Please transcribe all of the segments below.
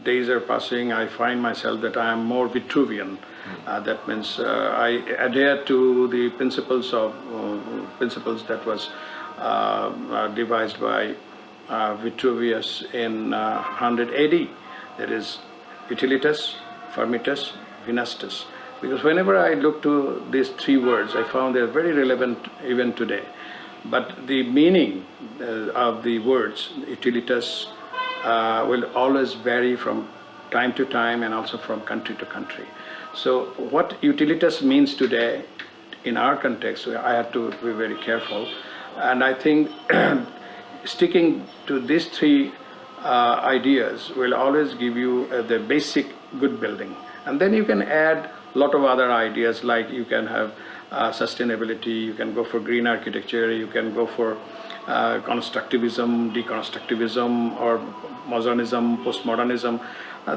days are passing, I find myself that I am more Vitruvian. That means I adhere to the principles that was devised by Vitruvius in 100 AD. That is utilitas, firmitas, venustus. Because whenever I look to these three words, I found they're very relevant even today. But the meaning of the words, utilitas, will always vary from time to time and also from country to country. So what utilitas means today in our context, I have to be very careful. And I think sticking to these three ideas will always give you the basic good building. And then you can add a lot of other ideas, like you can have sustainability, you can go for green architecture, you can go for constructivism, deconstructivism, or modernism, postmodernism.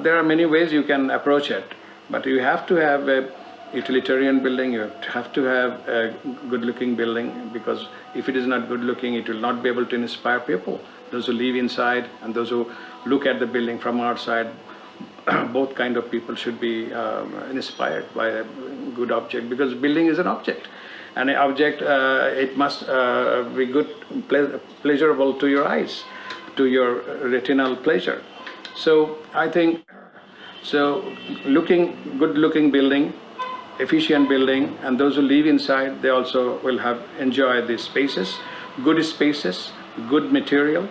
There are many ways you can approach it, but you have to have a utilitarian building, you have to have a good-looking building, because if it is not good-looking, it will not be able to inspire people. Those who live inside and those who look at the building from outside, both kind of people should be inspired by a good object, because building is an object. And an object, it must be good, pleasurable to your eyes, to your retinal pleasure. So I think, good-looking building, efficient building, and those who live inside, they also will enjoy the spaces, good material,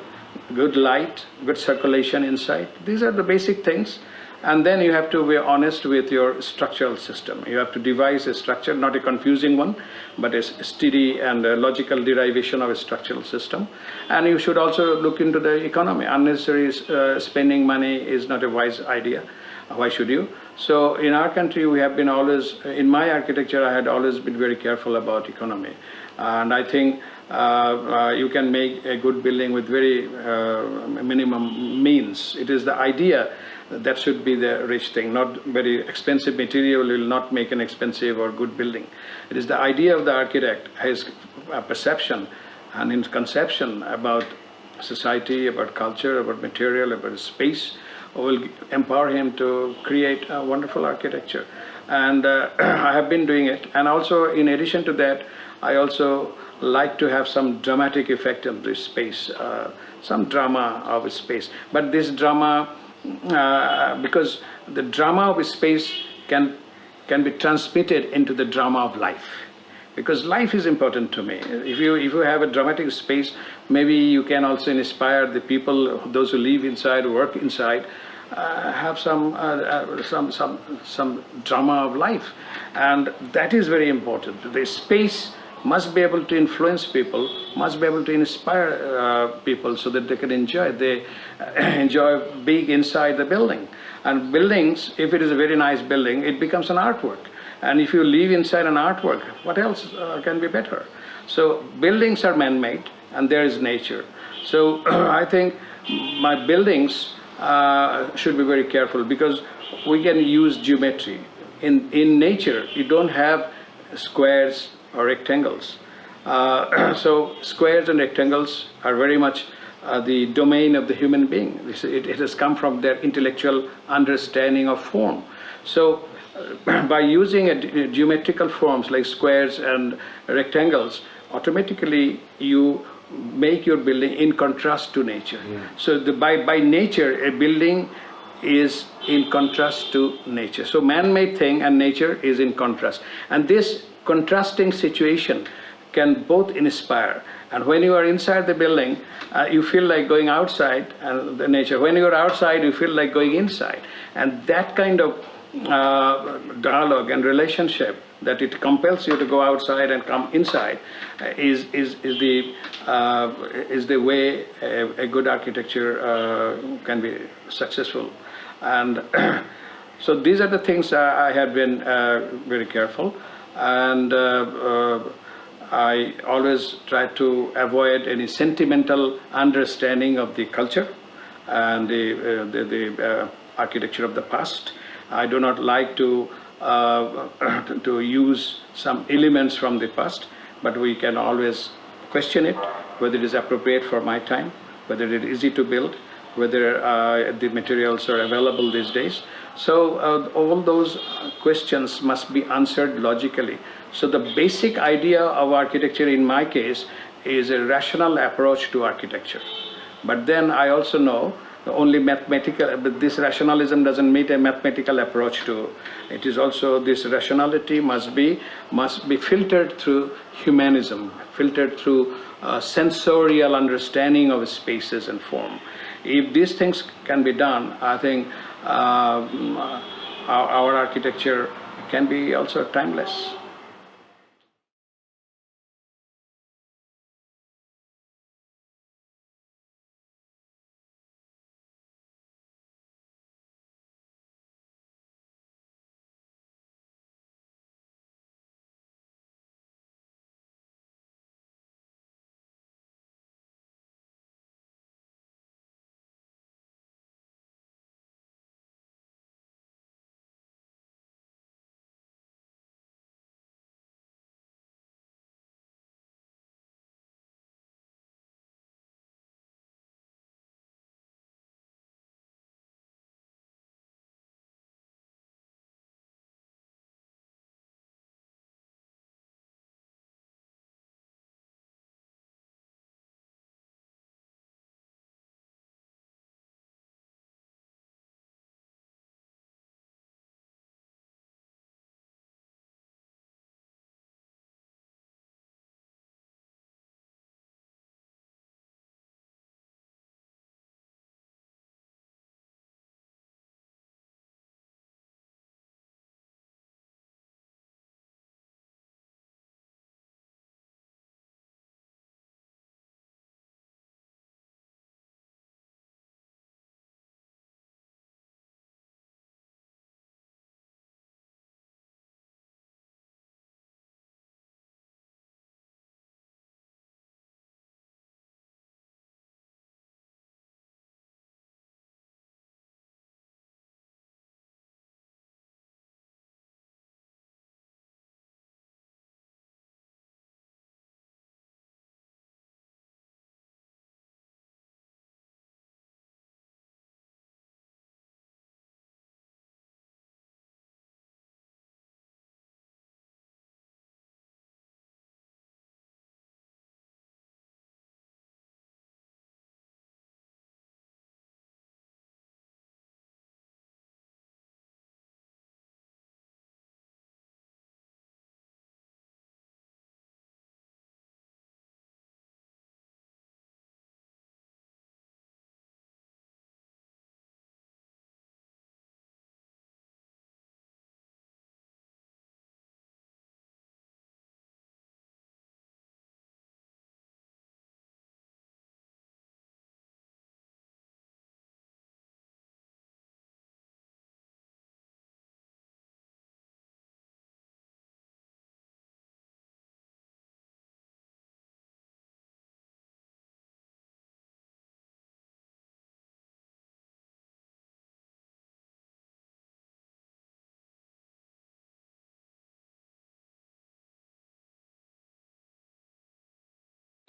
good light, good circulation inside. These are the basic things. And then you have to be honest with your structural system. You have to devise a structure, not a confusing one, but a steady and a logical derivation of a structural system. And you should also look into the economy. Unnecessary spending money is not a wise idea. Why should you? So in our country, we have been always, in my architecture, I had always been very careful about economy. And I think you can make a good building with very minimum means. It is the idea that should be the rich thing. Not very expensive material will not make an expensive or good building. It is the idea of the architect, his perception and his conception about society, about culture, about material, about space, will empower him to create a wonderful architecture. And I have been doing it. And also, in addition to that, I also like to have some dramatic effect of this space, some drama of space. But this drama, because the drama of space can be transmitted into the drama of life. Because life is important to me. If you have a dramatic space, maybe you can also inspire the people, those who live inside, work inside, have some drama of life, and that is very important. The space must be able to influence people, must be able to inspire people so that they can enjoy. They enjoy being inside the building. And buildings, if it is a very nice building, it becomes an artwork. And if you live inside an artwork, what else can be better? So buildings are man-made, and there is nature. So I think my buildings should be very careful, because we can use geometry. In nature, you don't have squares or rectangles. So squares and rectangles are very much the domain of the human being. It has come from their intellectual understanding of form. So by using geometrical forms like squares and rectangles, automatically you make your building in contrast to nature. Yeah. So by nature, a building is in contrast to nature. So man-made thing and nature is in contrast. And this contrasting situation can both inspire. And when you are inside the building, you feel like going outside and the nature. When you are outside, you feel like going inside. And that kind of dialogue and relationship, that it compels you to go outside and come inside, is the way a good architecture can be successful. And so these are the things I have been very careful, and I always try to avoid any sentimental understanding of the culture and the architecture of the past. I do not like to use some elements from the past, but we can always question it, whether it is appropriate for my time, whether it is easy to build, whether the materials are available these days. So all those questions must be answered logically. So the basic idea of architecture in my case is a rational approach to architecture. But then I also know only mathematical, but this rationalism doesn't mean a mathematical approach to it. Is also this rationality must be filtered through humanism, filtered through sensorial understanding of spaces and form. If these things can be done, I think our architecture can be also timeless.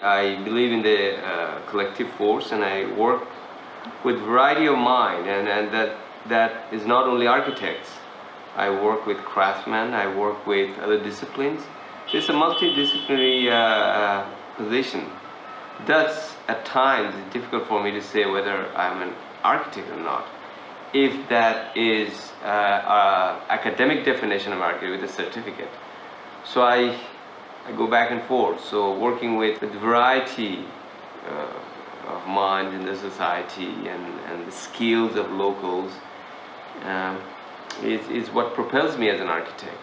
I believe in the collective force, and I work with variety of mind, and that is not only architects. I work with craftsmen, I work with other disciplines. It's a multidisciplinary position. Thus, at times, it's difficult for me to say whether I'm an architect or not, if that is academic definition of architect with a certificate. So I go back and forth. So working with a variety of minds in the society and the skills of locals is what propels me as an architect.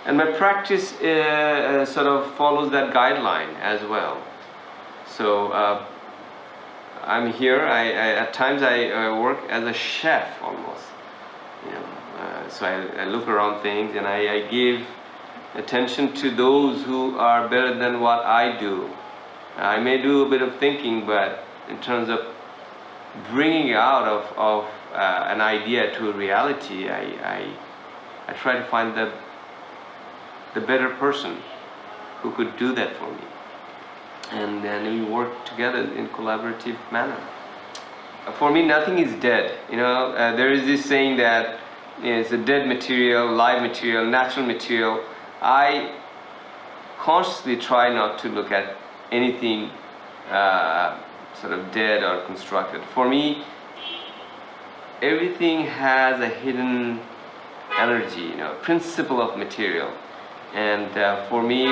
And my practice sort of follows that guideline as well. So I'm here. At times I work as a chef almost. You know, so I look around things and I give attention to those who are better than what I do. I may do a bit of thinking, but in terms of bringing out of an idea to a reality, I try to find the better person who could do that for me. And then we work together in collaborative manner. for me, nothing is dead. There is this saying that it's a dead material, live material, natural material. I consciously try not to look at anything sort of dead or constructed. For me, everything has a hidden energy, principle of material. And for me,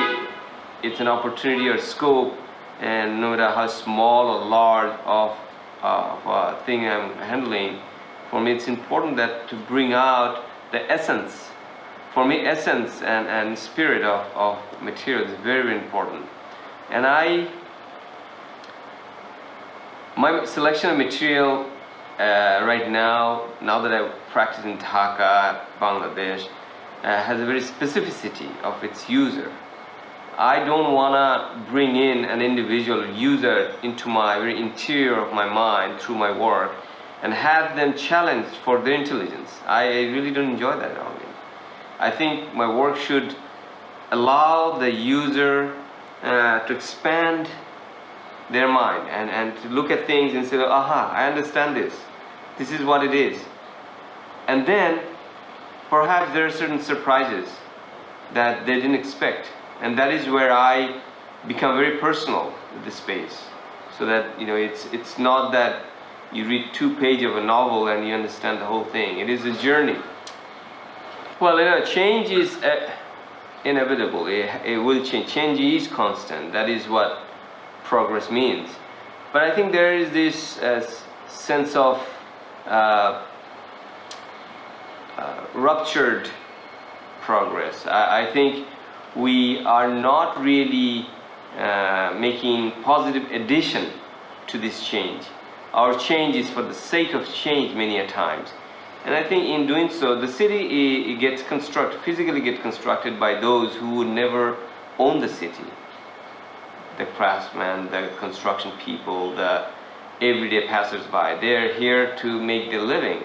it's an opportunity or scope, and no matter how small or large of a thing I'm handling, for me it's important that to bring out the essence. For me, essence and spirit of material is very, very important. And my selection of material right now that I practice in Dhaka, Bangladesh, has a very specificity of its user. I don't want to bring in an individual user into my very interior of my mind through my work and have them challenged for their intelligence. I really don't enjoy that at all. I think my work should allow the user to expand their mind and to look at things and say, aha, I understand this. This is what it is. And then perhaps there are certain surprises that they didn't expect. And that is where I become very personal with the space. So that, it's not that you read 2 pages of a novel and you understand the whole thing. It is a journey. Well, change is inevitable. It will change. Change is constant. That is what progress means. But I think there is this sense of ruptured progress. I think we are not really making positive addition to this change. Our change is for the sake of change many a times. And I think in doing so, the city gets constructed, physically gets constructed by those who would never own the city. The craftsmen, the construction people, the everyday passersby, they're here to make their living.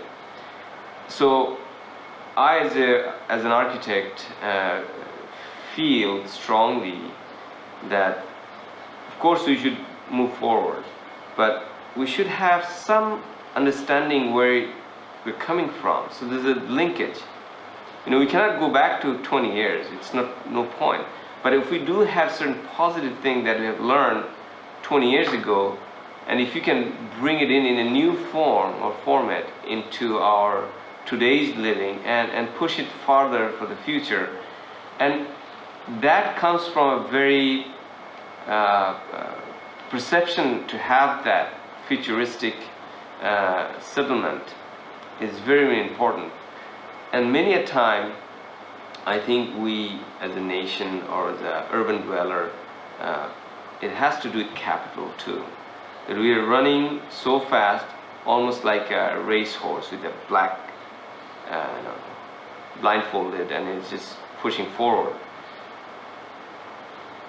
So I, as an architect, feel strongly that, of course, we should move forward, but we should have some understanding where we're coming from. So there's a linkage. We cannot go back to 20 years. It's no point. But if we do have certain positive thing that we have learned 20 years ago, and if you can bring it in a new form or format into our today's living and push it farther for the future, and that comes from a very perception to have that futuristic settlement is very, very important. And many a time, I think we as a nation or as an urban dweller, it has to do with capital too. That we are running so fast, almost like a racehorse with a black, blindfolded, and it's just pushing forward.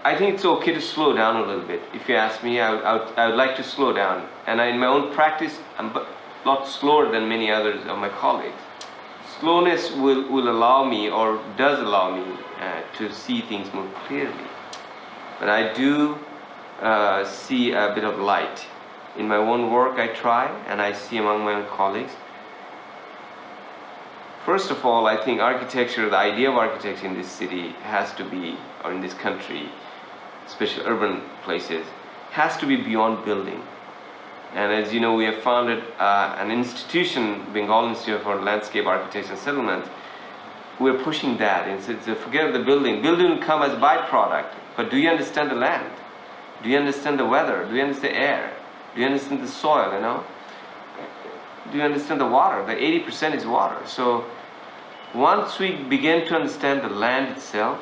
I think it's okay to slow down a little bit. If you ask me, I would like to slow down. And in my own practice, I'm a lot slower than many others of my colleagues. Slowness will allow me, or does allow me, to see things more clearly. But I do see a bit of light. In my own work I try, and I see among my own colleagues. First of all, I think architecture, the idea of architecture in this city has to be, or in this country, especially urban places, has to be beyond building. And as you know, we have founded an institution, Bengal Institute for Landscape Architecture and Settlement. We're pushing that, and so forget the building. Building will come as a byproduct, but do you understand the land? Do you understand the weather? Do you understand the air? Do you understand the soil, Do you understand the water? The 80% is water. So once we begin to understand the land itself,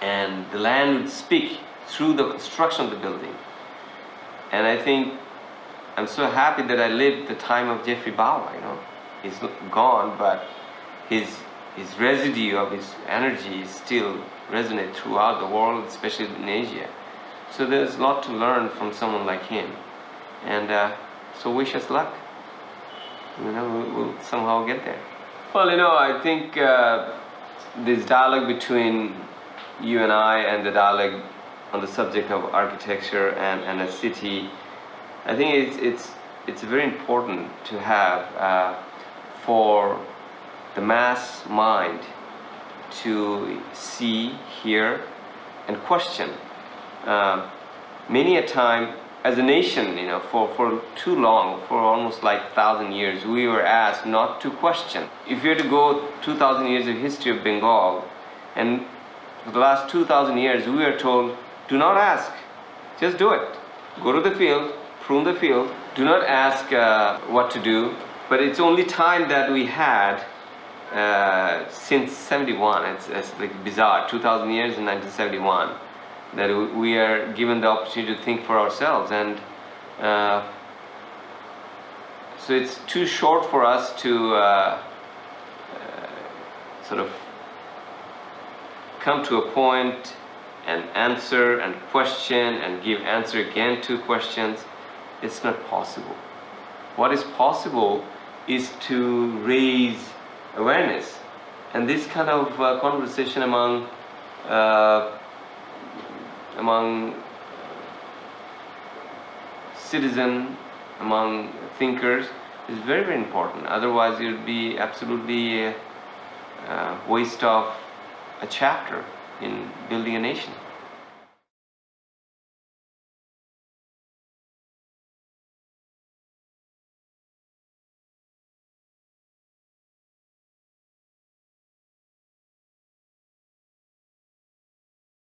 and the land would speak through the construction of the building. And I think I'm so happy that I lived the time of Jeffrey Bawa, He's gone, but his residue of his energy still resonates throughout the world, especially in Asia. So there's a lot to learn from someone like him. And so wish us luck. We'll somehow get there. Well, I think this dialogue between you and I, and the dialogue on the subject of architecture and a city, I think it's very important to have for the mass mind to see, hear, and question. Many a time, as a nation, for too long, for almost like 1,000 years, we were asked not to question. If you were to go 2,000 years of history of Bengal, and for the last 2,000 years, we were told, do not ask, just do it. Go to the field, prune the field, do not ask what to do. But it's only time that we had since 71, it's like bizarre, 2,000 years in 1971, that we are given the opportunity to think for ourselves. And so it's too short for us to sort of come to a point and answer and question and give answer again to questions. It's not possible. What is possible is to raise awareness, and this kind of conversation among citizens, among thinkers, is very, very important. Otherwise, it would be absolutely a waste of a chapter in building a nation.